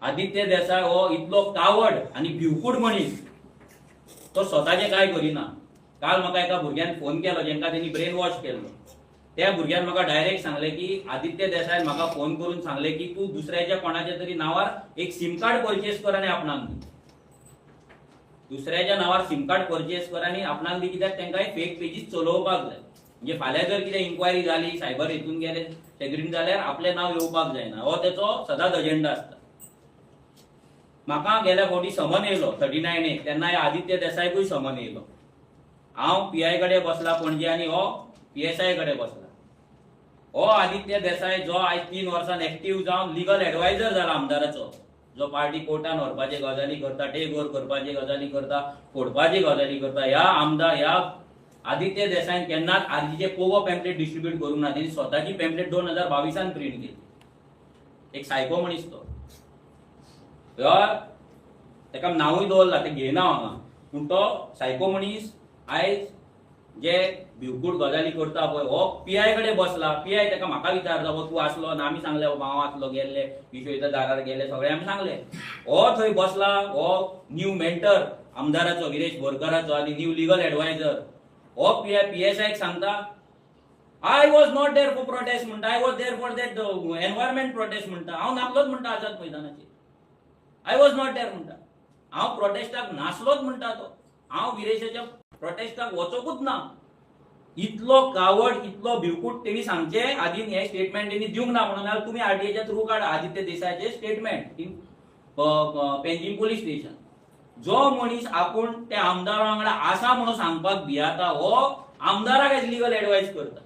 आदित्य देसाय हो इतलो कावड आणि भिवकूड मनीस, तो स्वतःचे काय करिना. काल म्हाका एका भुरग्यान फोन केलो जेंका त्यांनी ब्रेन वॉश केलो. त्या भुरग्यान म्हाका डायरेक्ट सांगले की आदित्य देसाय म्हाका फोन करून सांगले की तू दुसऱ्याच्या कोणाच्या तरी नावार एक सिम कार्ड परचेस कर आणि आपणाक दी. दुसऱ्याच्या नावार सिम कार्ड परचेस कर आणि आपणाक दी, कित्याक तांकां फेक पेजीस चलोवपाक जाय. म्हणजे फाल्यां जर कितें इन्क्वायरी जाली, सायबर हितून गेले सेग्रीन जाल्यार आपले नाव येवपाक जायना. हो तेचो सदांच अजेंडा आसता. म्हाका गेल्या फावटी समन येयलो 39A, तेन्ना आदित्य देसायकूय समन येयलो. हांव PI कडेन बसला पणजे आणि हो PSI कडेन बसला. हो आदित्य देसाय जो आयज 3 वर्सां एक्टिव्ह जावन लिगल एडवायझर जाला आमदाराचो, जो पार्टी कोर्टान व्हरपाचे गजाली करता, टेक ओव्हर करपाचे गजाली करता, फोडपाचे गजाली करता, ह्या आदित्य देसायन केन्नाच आरजीचे पोगो पॅम्पलेट डिस्ट्रीब्यूट करूंक ना. त्यांनी स्वताची पॅम्पलेट 2022 प्रिंट केली. एक सायको मनीस तो. तेका नांवूय दवरला, ते घेयना हांगा, पूण तो सायको मनीस आयज जे भिवकूड गजाली करता पळय, हो PI कडेन बसला. PI तेका म्हाका विचारता, तूं आसलो ना? आमी सांगले हांव आसलो, गेल्ले विश्वयुद्ध दारार गेले, सगळे आमी सांगले. हो थंय बसला, हो न्यू मेंटर आमदाराचो विरेश बोरकाराचो आणि न्यू लिगल एडवायझर. हो PSI सांगता I was not there for protest म्हणटा, I was there for that environment protest म्हणटा. हांव नासलोच म्हणटा आझाद मैदानाचेर. आय वॉज नॉट देअर म्हणटा. हांव प्रोटेस्टाक नासलोच म्हणटा तो. हांव विरेशाच्या प्रोटेस्टाक वचोकूच ना. इतलो कावड, इतलो भिवकूट तेणी सांगचे आदीन हे स्टेटमेंट तेणी दिवंक ना म्हणून. जाल्यार तुम्ही RTIच्या थ्रू काढा आदित्य देसायचे स्टेटमेंट पेंजीम पोलीस स्टेशन. जो मनीस आपूण त्या आमदारा वांगडा आसा म्हणून सांगपाक भियाता, हो आमदाराक लिगल एडवायस करता.